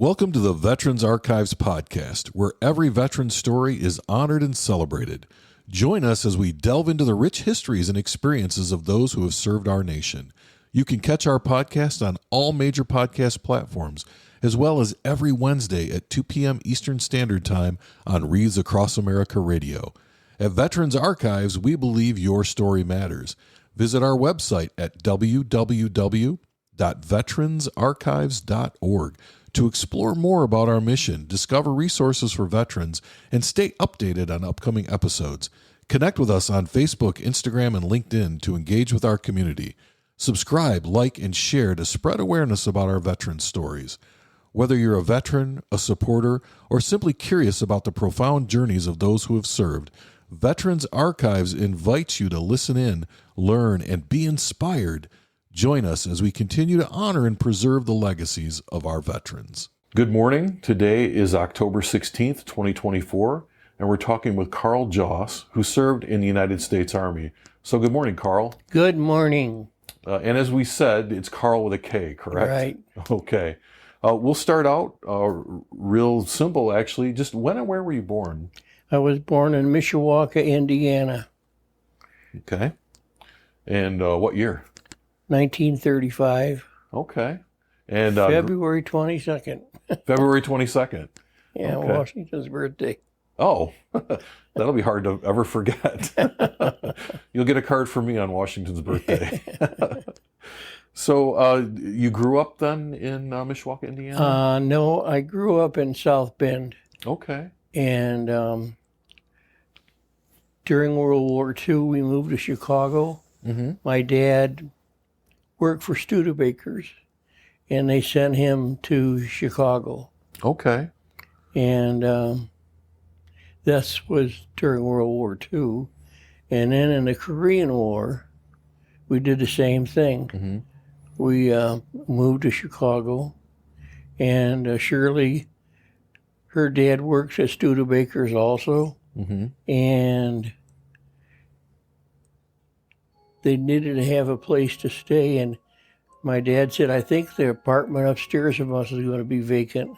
Welcome to the Veterans Archives podcast, where every veteran story is honored and celebrated. Join us as we delve into the rich histories and experiences of those who have served our nation. You can catch our podcast on all major podcast platforms, as well as every Wednesday at 2 p.m. Eastern Standard Time on Reads Across America Radio. At Veterans Archives, we believe your story matters. Visit our website at www.veteransarchives.org to explore more about our mission, discover resources for veterans, and stay updated on upcoming episodes. Connect with us on Facebook, Instagram, and LinkedIn to engage with our community. Subscribe, like, and share to spread awareness about our veteran stories. Whether you're a veteran, a supporter, or simply curious about the profound journeys of those who have served, Veterans Archives invites you to listen in, learn, and be inspired. Join us as we continue to honor and preserve the legacies of our veterans. Good morning. Today is October 16th, 2024, and we're talking with Carl Joss, who served in the United States Army. So good morning, Carl. Good morning. And as we said, it's Carl with a K, correct? Right. Okay. We'll start out real simple, actually. Just when and where were you born? I was born in Mishawaka, Indiana. Okay. And what year? 1935. Okay. And February 22nd. February 22nd. Yeah, Okay. Washington's birthday. Oh, that'll be hard to ever forget. You'll get a card from me on Washington's birthday. So you grew up then in Mishawaka, Indiana? No, I grew up in South Bend. Okay. And during World War II, we moved to Chicago. Mm-hmm. My dad worked for Studebakers, and they sent him to Chicago. Okay. And this was during World War II. And then in the Korean War, we did the same thing. Mm-hmm. We moved to Chicago, and Shirley, her dad works at Studebakers also, Mm-hmm. and they needed to have a place to stay, and my dad said, I think the apartment upstairs of us is going to be vacant.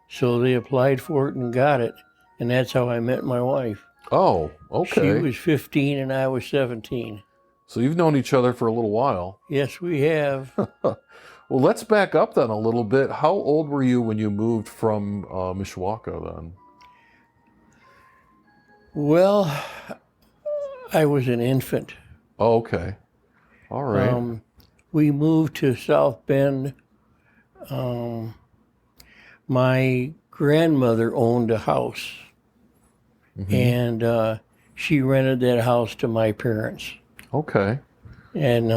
So they applied for it and got it, and that's how I met my wife. Oh, okay. She was 15 and I was 17. So you've known each other for a little while. Yes, we have. Well, let's back up then a little bit. How old were you when you moved from Mishawaka then? Well, I was an infant. Oh, okay. All right. We moved to South Bend. My grandmother owned a house, Mm-hmm. and she rented that house to my parents. Okay. And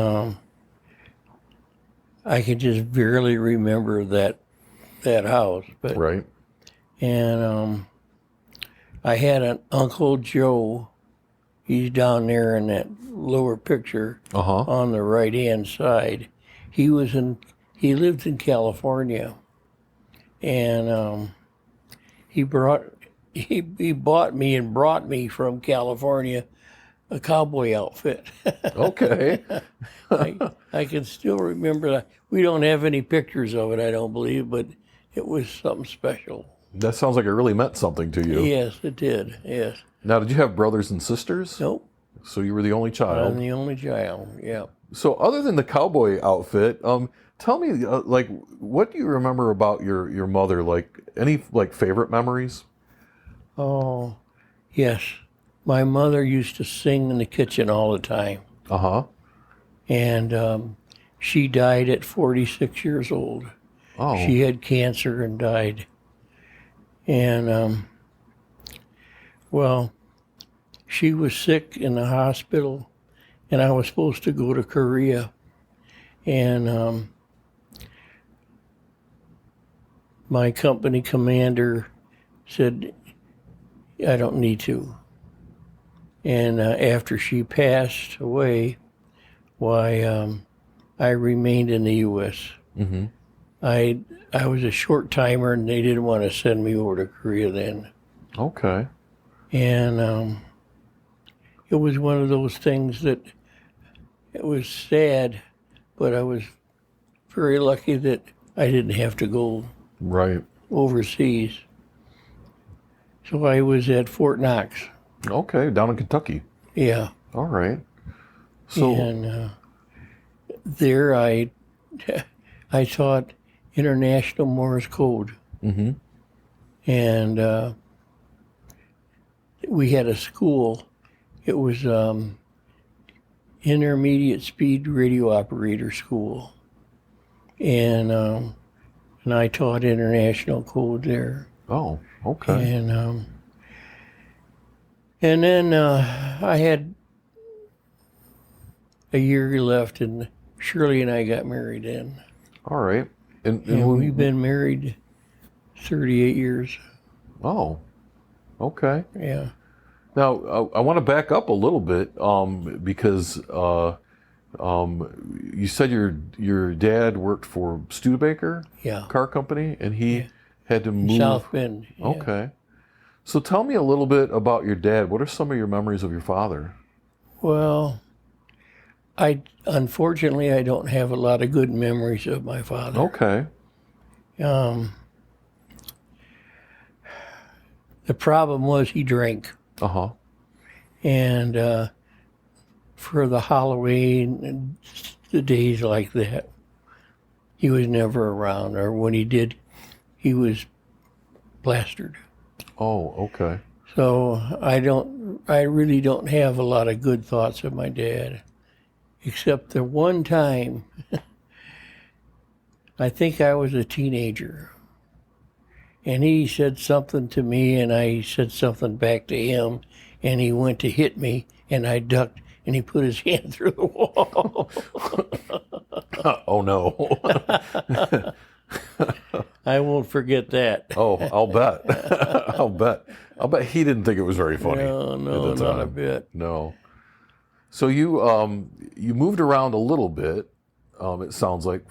I can just barely remember that house. But Right. And I had an Uncle Joe. He's down there in that lower picture Uh-huh. on the right-hand side. He lived in California, and he bought me and brought me from California a cowboy outfit. Okay. I can still remember that. We don't have any pictures of it, I don't believe, but it was something special. That sounds like it really meant something to you. Yes, it did, yes. Now, did you have brothers and sisters? Nope, So you were the only child. I'm the only child, yeah. So other than the cowboy outfit, tell me, what do you remember about your mother? Like, any, favorite memories? Oh, yes. My mother used to sing in the kitchen all the time. Uh-huh. And she died at 46 years old. Oh. She had cancer and died. And, well, she was sick in the hospital, and I was supposed to go to Korea. And my company commander said, I don't need to. And after she passed away, why, I remained in the U.S. Mm-hmm. I was a short timer, and they didn't want to send me over to Korea then. Okay. And it was one of those things that it was sad, but I was very lucky that I didn't have to go. Right. overseas. So I was at Fort Knox. Okay, down in Kentucky. Yeah. All right. So, And there I taught International Morse Code. mhm. And we had a school. It was intermediate speed radio operator school. And I taught international code there. Oh, okay. And then I had a year left, and Shirley and I got married then. All right. And We've been married 38 years. Oh, okay. Yeah. Now, I want to back up a little bit because you said your dad worked for Studebaker Yeah. Car Company, and he had to move. South Bend. Yeah. Okay. So tell me a little bit about your dad. What are some of your memories of your father? Well, unfortunately I don't have a lot of good memories of my father. Okay. The problem was he drank. Uh-huh. And for the Halloween and the days like that, he was never around, or when he did, he was plastered. Oh, okay. So I really don't have a lot of good thoughts of my dad, except the one time, I think I was a teenager, and he said something to me, and I said something back to him, and he went to hit me, and I ducked, and he put his hand through the wall. Oh, no. I won't forget that. Oh, I'll bet. I'll bet he didn't think it was very funny. No, at the not a time. bit. No. So you moved around a little bit. It sounds like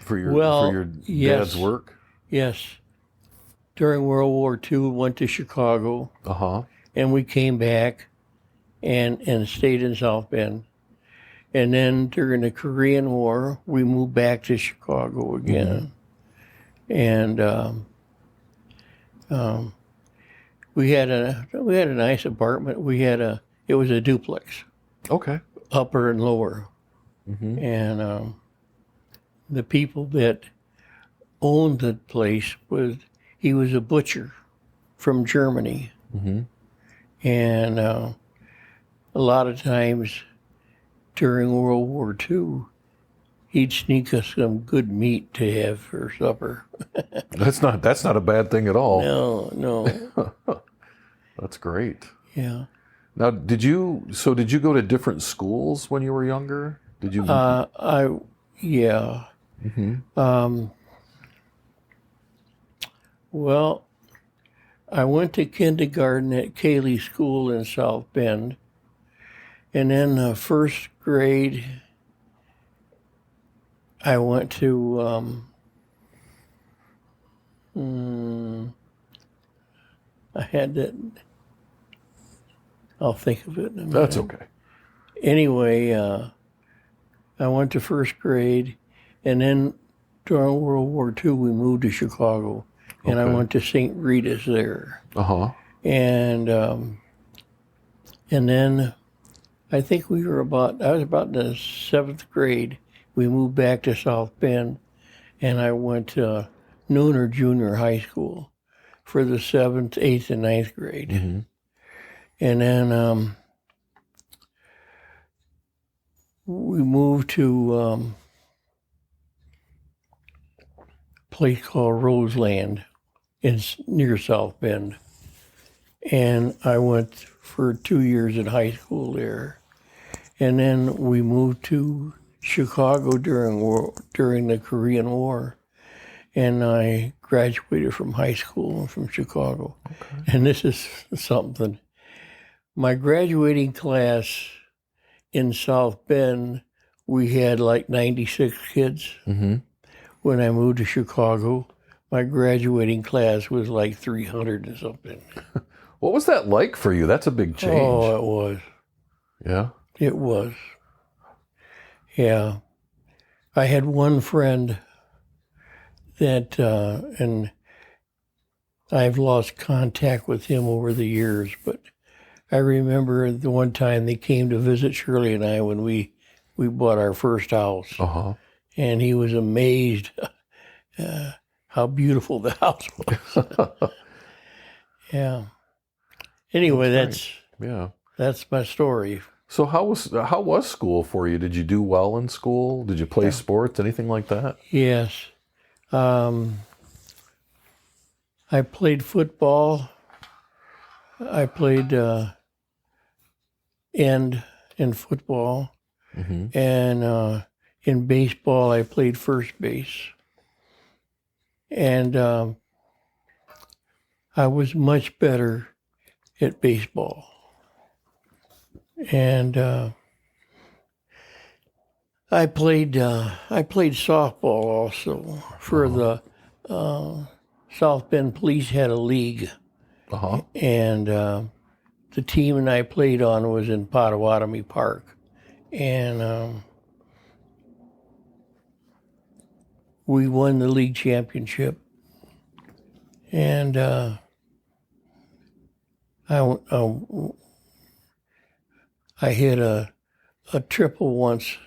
for your yes. dad's work. Yes. During World War II, went to Chicago, Uh-huh. and we came back and stayed in South Bend. And then during the Korean War, we moved back to Chicago again. Mm-hmm. And we had a nice apartment. It was a duplex, Okay. upper and lower. Mm-hmm. And the people that owned the place he was a butcher from Germany. Mm-hmm. And a lot of times during World War II, he'd sneak us some good meat to have for supper. That's not a bad thing at all. No. That's great. Yeah. Now, did you go to different schools when you were younger? Did you? Yeah. Mm-hmm. Well, I went to kindergarten at Cayley School in South Bend, and then first grade, I went to I had that. I'll think of it in a minute. That's okay. Anyway, I went to first grade, and then during World War II, we moved to Chicago, and I Okay. went to St. Rita's there. Uh-huh. And then I think I was about in the 7th grade. We moved back to South Bend, and I went to Nooner Junior High School for the 7th, 8th, and 9th grade. Mm-hmm. And then we moved to a place called Roseland near South Bend. And I went for 2 years in high school there. And then we moved to Chicago during the Korean War. And I graduated from high school from Chicago. Okay. And this is something. My graduating class in South Bend, we had like 96 kids. Mm-hmm. When I moved to Chicago, my graduating class was like 300 and something. What was that like for you? That's a big change. Oh, it was. Yeah? It was. Yeah. I had one friend that, and I've lost contact with him over the years, but I remember the one time they came to visit Shirley and I when we bought our first house, Uh-huh. and he was amazed how beautiful the house was. Yeah. Anyway, Yeah. that's my story. So how was school for you? Did you do well in school? Did you play sports, anything like that? Yes. I played football. I played end in football. Mm-hmm. And in baseball, I played first base. And I was much better at baseball. And I played softball also for the South Bend Police had a league, Uh-huh. and the team that I played on was in Potawatomi Park, and we won the league championship. And I hit a triple once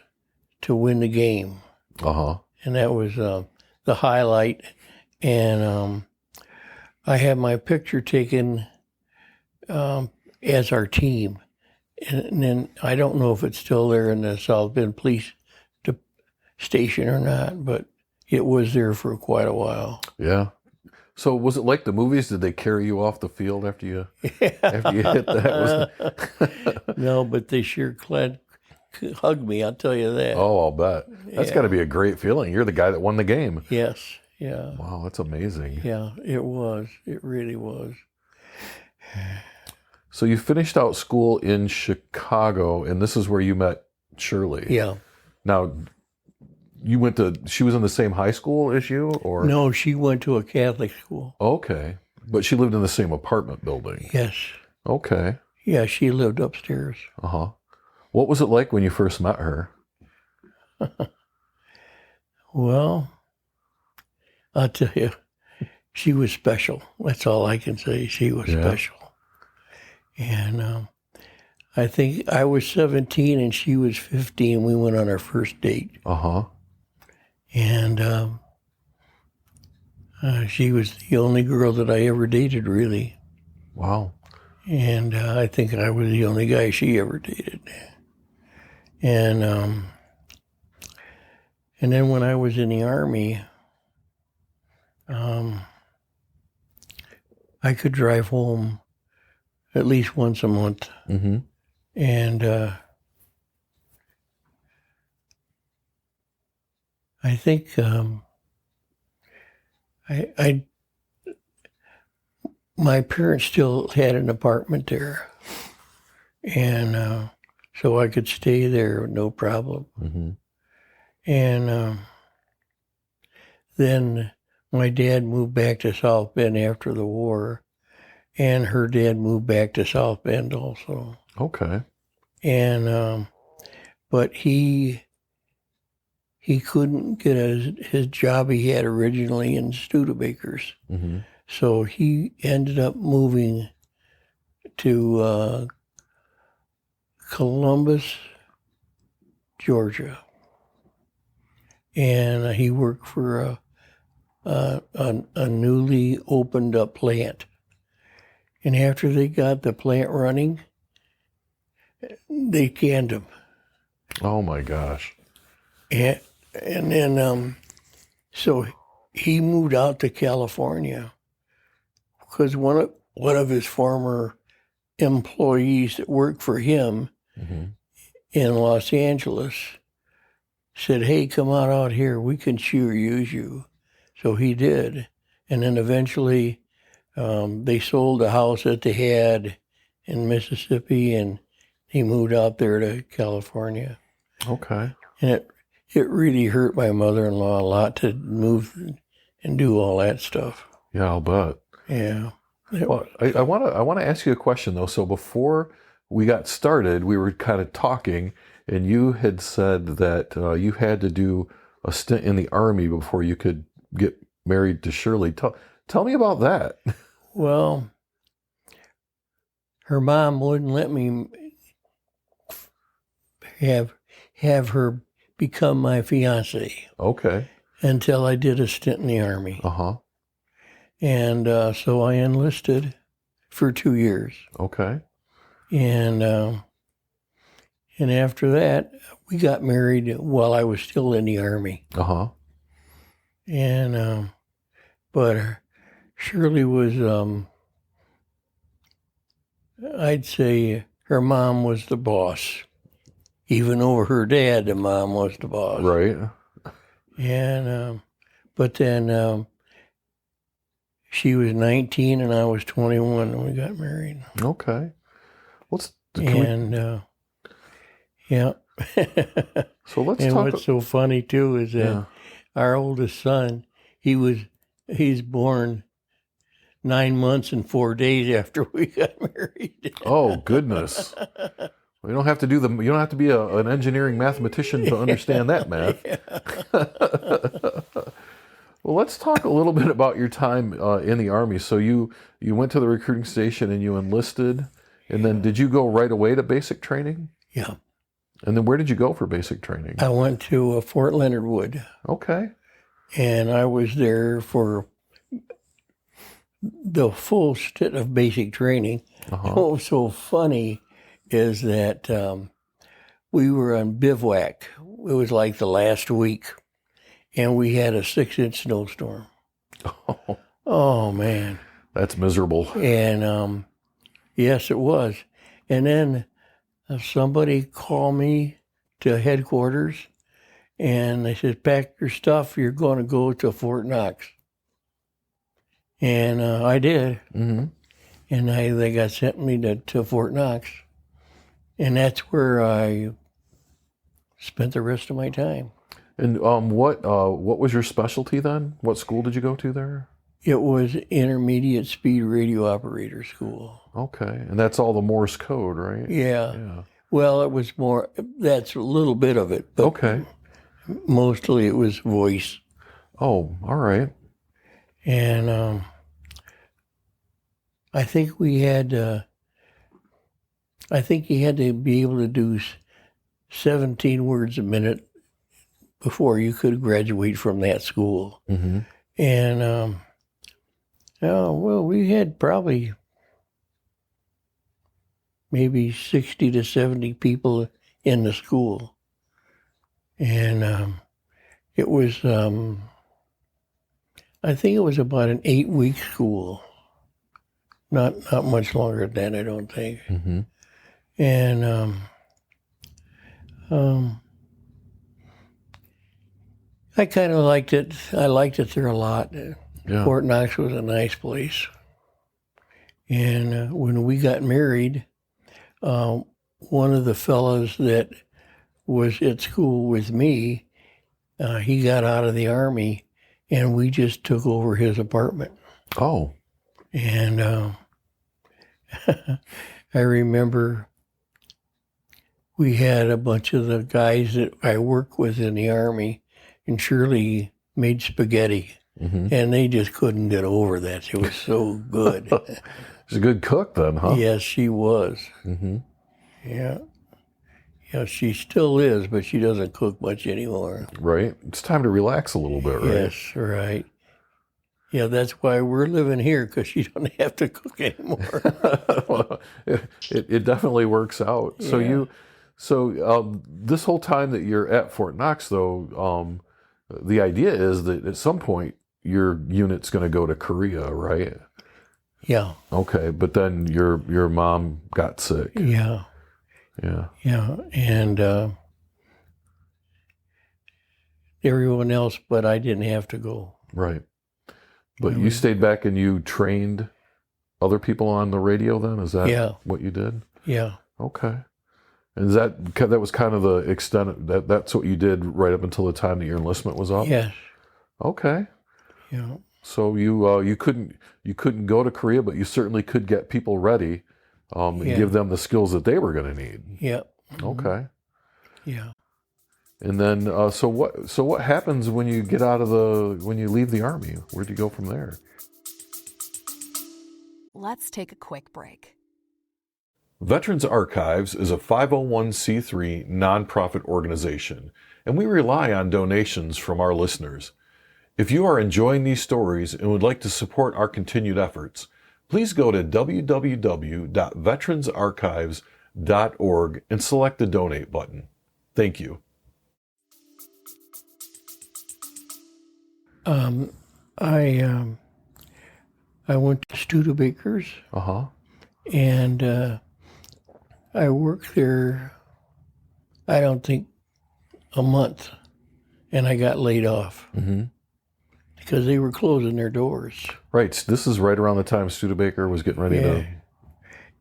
to win the game. Uh-huh. And that was the highlight. And I had my picture taken as our team. And then I don't know if it's still there in the South Bend Police station or not, but it was there for quite a while. Yeah. So was it like the movies? Did they carry you off the field after you hit that? No, but they sure hugged me, I'll tell you that. Oh, I'll bet. That's got to be a great feeling. You're the guy that won the game. Yes, yeah. Wow, that's amazing. Yeah, it was. It really was. So you finished out school in Chicago, and this is where you met Shirley. Yeah. Now, she was in the same high school as you, or? No, she went to a Catholic school. Okay. But she lived in the same apartment building. Yes. Okay. Yeah, she lived upstairs. Uh-huh. What was it like when you first met her? Well, I'll tell you, she was special. That's all I can say. She was special. And I think I was 17 and she was 15. We went on our first date. Uh-huh. And she was the only girl that I ever dated, really. Wow. And I think I was the only guy she ever dated. And then when I was in the Army, I could drive home at least once a month. Mm-hmm. And I think my parents still had an apartment there, and so I could stay there no problem. Mm-hmm. And then my dad moved back to South Bend after the war, and her dad moved back to South Bend also. Okay. And but he couldn't get his job he had originally in Studebakers. Mm-hmm. So he ended up moving to Columbus, Georgia. And he worked for a newly opened up plant. And after they got the plant running, they canned him. Oh my gosh. And then, so he moved out to California because one of his former employees that worked for him Mm-hmm. in Los Angeles said, "Hey, come on out here. We can sure use you." So he did. And then eventually they sold the house that they had in Mississippi, and he moved out there to California. Okay. And it really hurt my mother-in-law a lot to move and do all that stuff. Yeah, I'll bet. Yeah. Well, I want to ask you a question though. So before we got started, we were kind of talking, and you had said that you had to do a stint in the Army before you could get married to Shirley. Tell me about that. Well, her mom wouldn't let me have her become my fiance Okay. until I did a stint in the Army. Uh-huh. And so I enlisted for 2 years. Okay. And after that, we got married while I was still in the Army. Uh-huh. And but Shirley was, I'd say her mom was the boss. Even over her dad, the mom was the boss. Right. And but then she was 19 and I was 21 when we got married. Okay. Yeah. So let's And talk. what's so funny too is that our oldest son, he's born 9 months and 4 days after we got married. Oh goodness. You don't have to be an engineering mathematician to understand that math. Well, let's talk a little bit about your time in the Army. So you went to the recruiting station and you enlisted, and then did you go right away to basic training? Yeah. And then where did you go for basic training? I went to Fort Leonard Wood. Okay. And I was there for the full stint of basic training. Uh-huh. What was so funny is that we were on bivouac. It was like the last week, and we had a 6-inch snowstorm. Oh, man. That's miserable. And yes, it was. And then somebody called me to headquarters, and they said, pack your stuff, you're going to go to Fort Knox. And I did. Mm-hmm. And they got sent me to Fort Knox. And that's where I spent the rest of my time. And what was your specialty then? What school did you go to there? It was Intermediate Speed Radio Operator School. Okay. And that's all the Morse code, right? Yeah. Well, it was more, that's a little bit of it. But okay. Mostly it was voice. Oh, all right. And I think you had to be able to do 17 words a minute before you could graduate from that school. Mm-hmm. And, we had probably maybe 60 to 70 people in the school. And it was, I think it was about an 8-week school. Not much longer than that, I don't think. Mm-hmm. And I kind of liked it. I liked it there a lot. Yeah. Fort Knox was a nice place. And when we got married, one of the fellows that was at school with me, he got out of the Army, and we just took over his apartment. Oh. And I remember we had a bunch of the guys that I worked with in the Army, and Shirley made spaghetti, Mm-hmm. and they just couldn't get over that. It was so good. She's a good cook then, huh? Yes, she was. Mm-hmm. Yeah. Yeah, she still is, but she doesn't cook much anymore. Right. It's time to relax a little bit, right? Yes, right. Yeah, that's why we're living here, because you don't have to cook anymore. Well, it definitely works out. Yeah. So this whole time that you're at Fort Knox, though, the idea is that at some point your unit's going to go to Korea, right? Yeah. Okay, but then your mom got sick. Yeah. Yeah. Yeah, and everyone else, but I didn't have to go. Right. But you stayed back and you trained other people on the radio then? Is that what you did? Yeah. Okay. And is that was kind of the extent that's what you did right up until the time that your enlistment was up? Yes. Okay. Yeah. So you couldn't go to Korea, but you certainly could get people ready and give them the skills that they were going to need. Yeah. Okay. Yeah. And then so what happens when you get when you leave the Army? Where do you go from there? let's take a quick break. Veterans Archives is a 501c3 nonprofit organization, and we rely on donations from our listeners. If you are enjoying these stories and would like to support our continued efforts, please go to www.veteransarchives.org and select the donate button. Thank you. I went to Studebaker's and I worked there, I don't think, a month, and I got laid off because they were closing their doors. Right. This is right around the time Studebaker was getting ready to...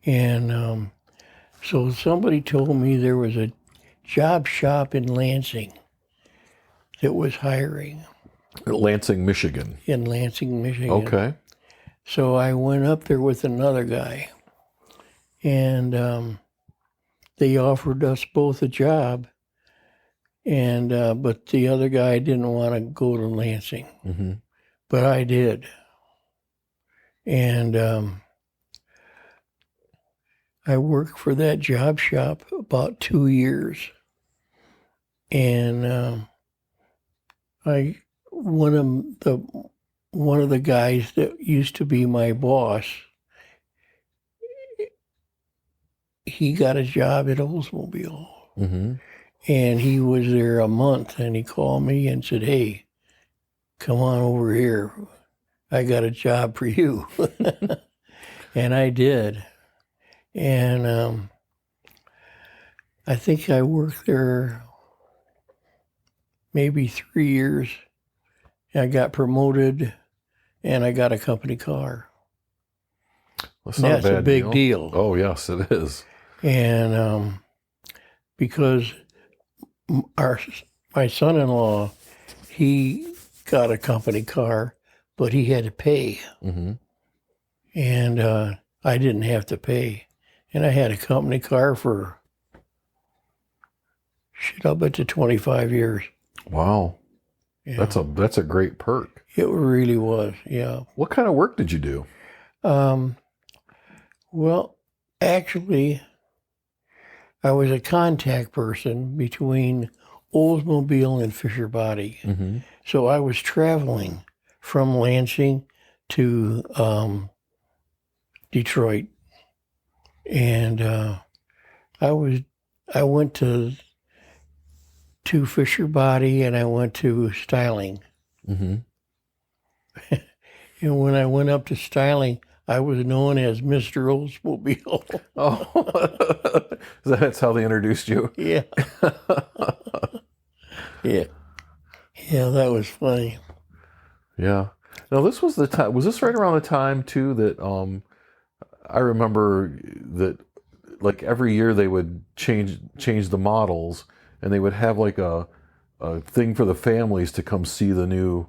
And so somebody told me there was a job shop in Lansing that was hiring. Lansing, Michigan. In Lansing, Michigan. Okay. So I went up there with another guy, and they offered us both a job, and but the other guy didn't want to go to Lansing, but I did, and I worked for that job shop about 2 years, and one of the guys that used to be my boss, he got a job at Oldsmobile. And he was there a month, and he called me and said, "Hey, come on over here. I got a job for you." And I did. And I think I worked there maybe 3 years. I got promoted, and I got a company car. That's a big deal. Oh, yes, it is. And because my son-in-law, he got a company car, but he had to pay. And I didn't have to pay. And I had a company car for, I'll bet you 25 years. Wow. Yeah. That's a great perk. It really was, yeah. What kind of work did you do? Well, actually, I was a contact person between Oldsmobile and Fisher Body. So I was traveling from Lansing to Detroit, and I went to Fisher Body, and I went to Styling. And when I went up to Styling, I was known as Mr. Oldsmobile. Oh, that's how they introduced you? Yeah. Yeah. Yeah, that was funny. Yeah. Now, this was the time, was this right around the time, too, that I remember that, like, every year they would change the models, and they would have, like, a thing for the families to come see the new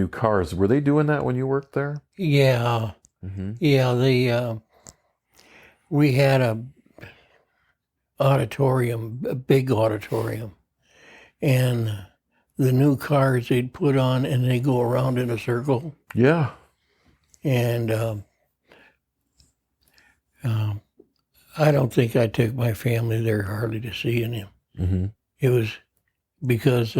cars. Were they doing that when you worked there? Yeah. Yeah, we had a big auditorium, and the new cars they'd put on, and they go around in a circle. Yeah. And I don't think I took my family there hardly to see them. It was because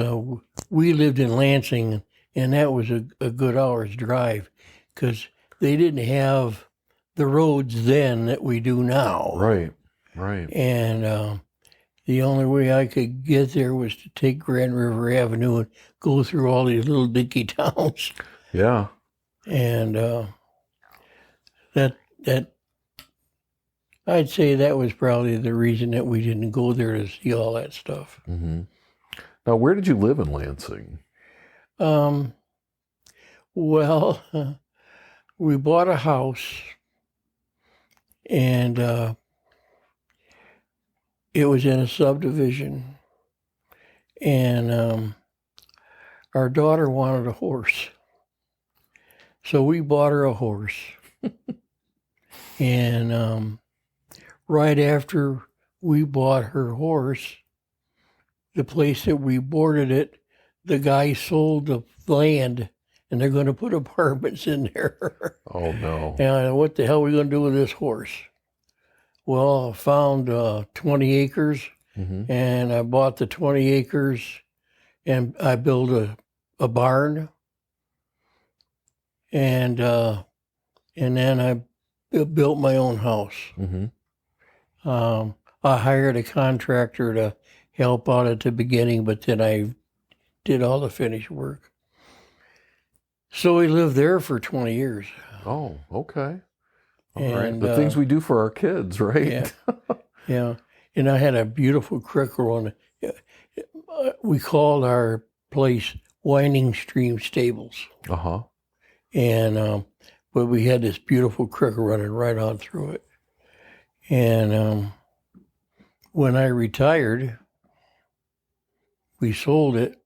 we lived in Lansing, and that was a good hour's drive, because they didn't have the roads then that we do now. Right. And the only way I could get there was to take Grand River Avenue and go through all these little dinky towns. Yeah. And that I'd say that was probably the reason that we didn't go there to see all that stuff. Now, where did you live in Lansing? Well, we bought a house, and it was in a subdivision, and our daughter wanted a horse. So we bought her a horse. And right after we bought her horse, the place that we boarded it, the guy sold the land and they're going to put apartments in there. Oh, no. And what the hell are we going to do with this horse? Well, I found 20 acres, Mm-hmm. and I bought the 20 acres, and I built a barn, and then I built my own house. Mm-hmm. I hired a contractor to help out at the beginning, but then I did all the finished work. So we lived there for 20 years. Oh, okay. All right. And The things we do for our kids, right? yeah, yeah. And I had a beautiful creek run. We called our place Winding Stream Stables. Uh-huh. And but we had this beautiful creek running right on through it. And when I retired, we sold it,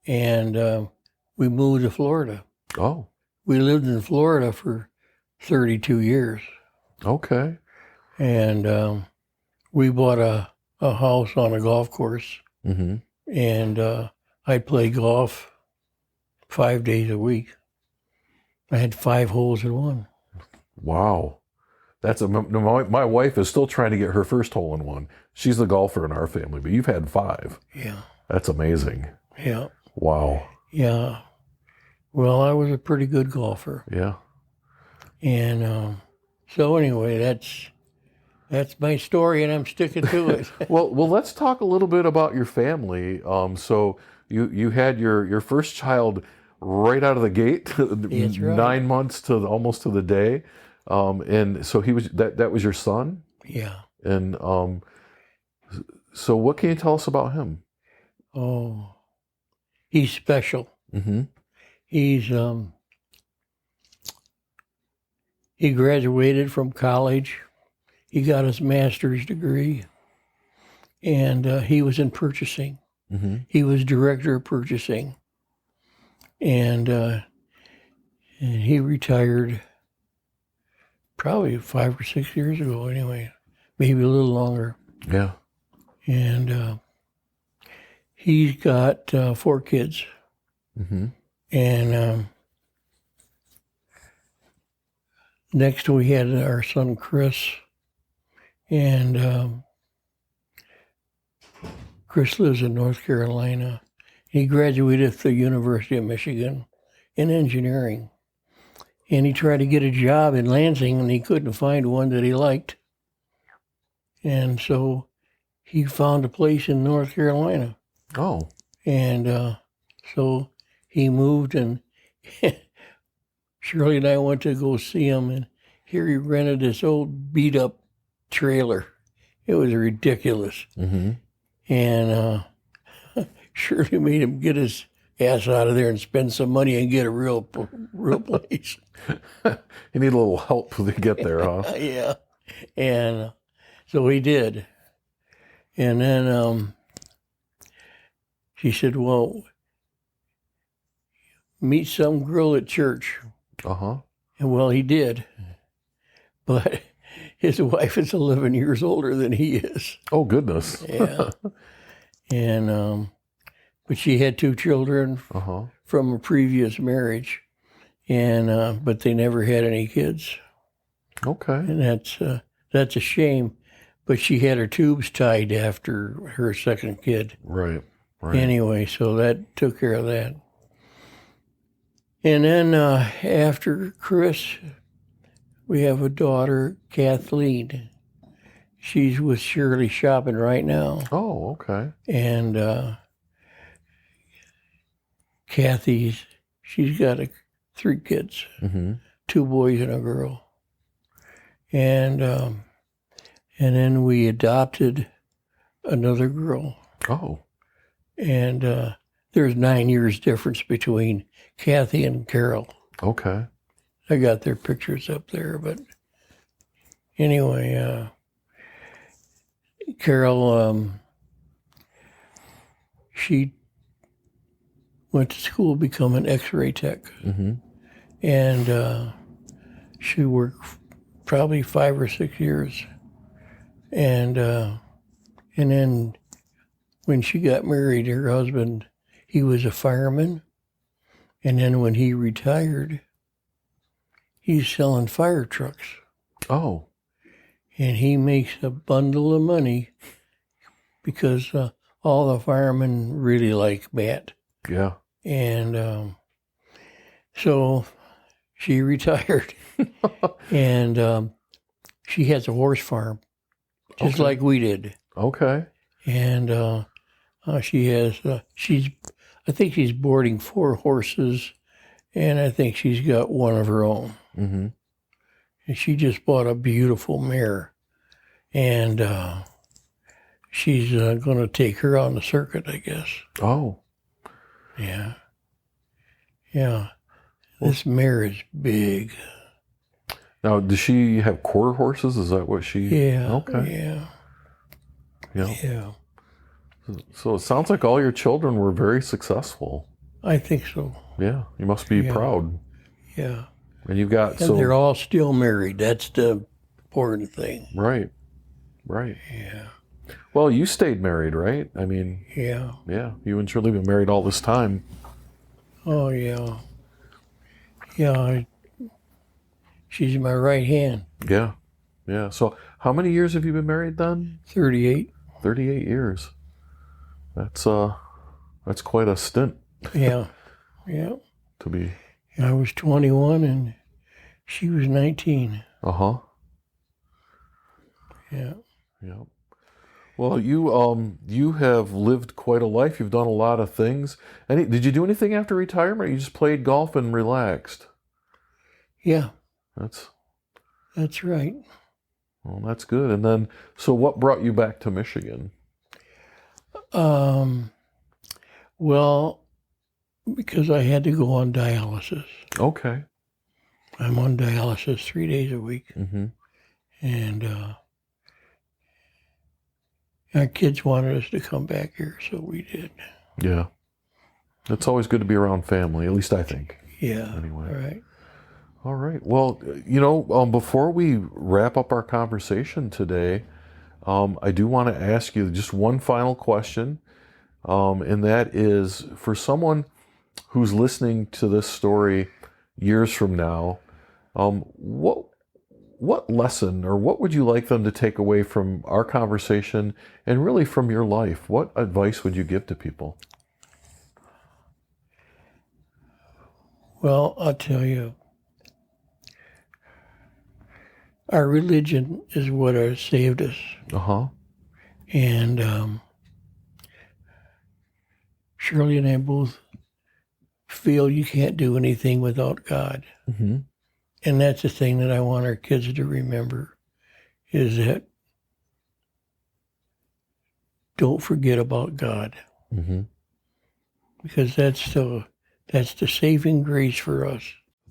and we moved to Florida. Oh, We lived in Florida for 32 years, okay. and we bought a house on a golf course, Mm-hmm. and I'd play golf 5 days a week. I had 5 holes in one. Wow. My wife is still trying to get her first hole in one. She's the golfer in our family, but you've had 5. Yeah, That's amazing. yeah, Wow. yeah. Well, I was a pretty good golfer, Yeah. and so anyway, that's my story, and I'm sticking to it. Well, let's talk a little bit about your family. So you had your first child right out of the gate, That's right. 9 months to almost to the day, and so he was that was your son, Yeah. and so what can you tell us about him? Oh, he's special. Mm-hmm. He's he graduated from college. He got his master's degree, and he was in purchasing. Mm-hmm. He was director of purchasing, and he retired probably 5 or 6 years ago. Anyway, maybe a little longer. Yeah. And he's got 4 kids, Mm-hmm. and next we had our son Chris, and Chris lives in North Carolina. He graduated from the University of Michigan in engineering, and he tried to get a job in Lansing, and he couldn't find one that he liked, and so he found a place in North Carolina, Oh. and so he moved, and Shirley and I went to go see him, and here he rented this old beat-up trailer. It was ridiculous. Mm-hmm. And Shirley made him get his ass out of there and spend some money and get a real place. You need a little help to get there, huh? Yeah. And so he did. And then she said, well, meet some girl at church. Uh-huh. And well, he did. But his wife is 11 years older than he is. Oh, goodness. Yeah. And but she had 2 children Uh-huh. from a previous marriage, and but they never had any kids, Okay. and that's a shame. But she had her tubes tied after her second kid. Right. Right. Anyway, so that took care of that. And then after Chris, we have a daughter, Kathleen. She's with Shirley shopping right now. Oh, okay. And Kathy's, she's got 3 kids, Mm-hmm. 2 boys and a girl. And then we adopted another girl. Oh. And there's 9 years difference between Kathy and Carol. Okay. I got their pictures up there, but anyway, Carol, she went to school to become an X-ray tech, Mm-hmm. and she worked probably 5 or 6 years, and then when she got married, her husband, he was a fireman, And then when he retired, he's selling fire trucks. Oh. And he makes a bundle of money because all the firemen really like Matt. Yeah. And so she retired. And she has a horse farm, just Okay. like we did. Okay. And she has, I think she's boarding 4 horses, and I think she's got one of her own. Mm-hmm. And she just bought a beautiful mare, and she's going to take her on the circuit, I guess. Oh. Yeah. Yeah. This mare is big. Now, does she have quarter horses? Is that what she... Yeah. Okay. Yeah. Yeah. Yeah. So it sounds like all your children were very successful. I think so. Yeah. You must be proud. Yeah. And you've got... And they're all still married. That's the important thing. Right. Right. Yeah. Well, you stayed married, right? I mean... Yeah. Yeah. You and Shirley have been married all this time. Oh, yeah. Yeah. She's my right hand. Yeah. Yeah. So how many years have you been married then? 38. 38 years. That's quite a stint. Yeah. Yeah. To be. I was 21 and she was 19. Uh-huh. Yeah. Yeah. Well, you have lived quite a life. You've done a lot of things. Did you do anything after retirement? Or you just played golf and relaxed? Yeah. That's right. Well, that's good. And then, so what brought you back to Michigan? Well, because I had to go on dialysis. Okay. I'm on dialysis 3 days a week. Mm-hmm. And our kids wanted us to come back here, so we did. Yeah. It's always good to be around family, at least I think. Yeah. Anyway. Right. All right. Well, before we wrap up our conversation today, I do want to ask you just one final question, and that is, for someone who's listening to this story years from now, what lesson or what would you like them to take away from our conversation and really from your life? What advice would you give to people? Well, I'll tell you. Our religion is what has saved us. Uh-huh. And Shirley and I both feel you can't do anything without God. Mm-hmm. And that's the thing that I want our kids to remember, is that don't forget about God. Mm-hmm. Because that's the saving grace for us.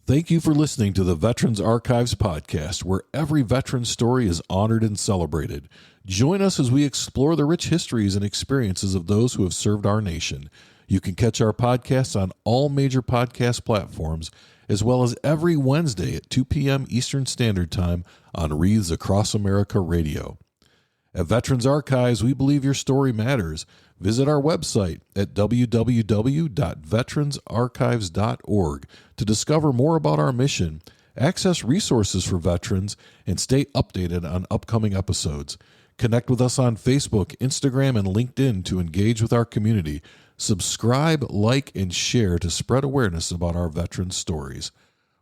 Thank you for listening to the Veterans Archives podcast, where every veteran story is honored and celebrated. Join us as we explore the rich histories and experiences of those who have served our nation. You can catch our podcasts on all major podcast platforms, as well as every Wednesday at 2 p.m. Eastern Standard Time on Wreaths Across America Radio. At Veterans Archives, we believe your story matters. Visit our website at www.veteransarchives.org to discover more about our mission, access resources for veterans, and stay updated on upcoming episodes. Connect with us on Facebook, Instagram, and LinkedIn to engage with our community. Subscribe, like, and share to spread awareness about our veterans' stories.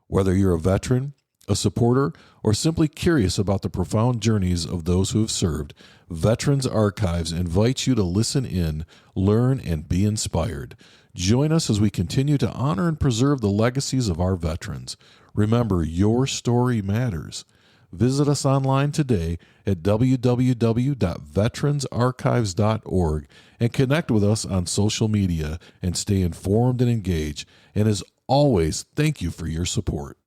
Whether you're a veteran, a supporter, or simply curious about the profound journeys of those who have served, Veterans Archives invites you to listen in, learn, and be inspired. Join us as we continue to honor and preserve the legacies of our veterans. Remember, your story matters. Visit us online today at www.veteransarchives.org and connect with us on social media and stay informed and engaged. And as always, thank you for your support.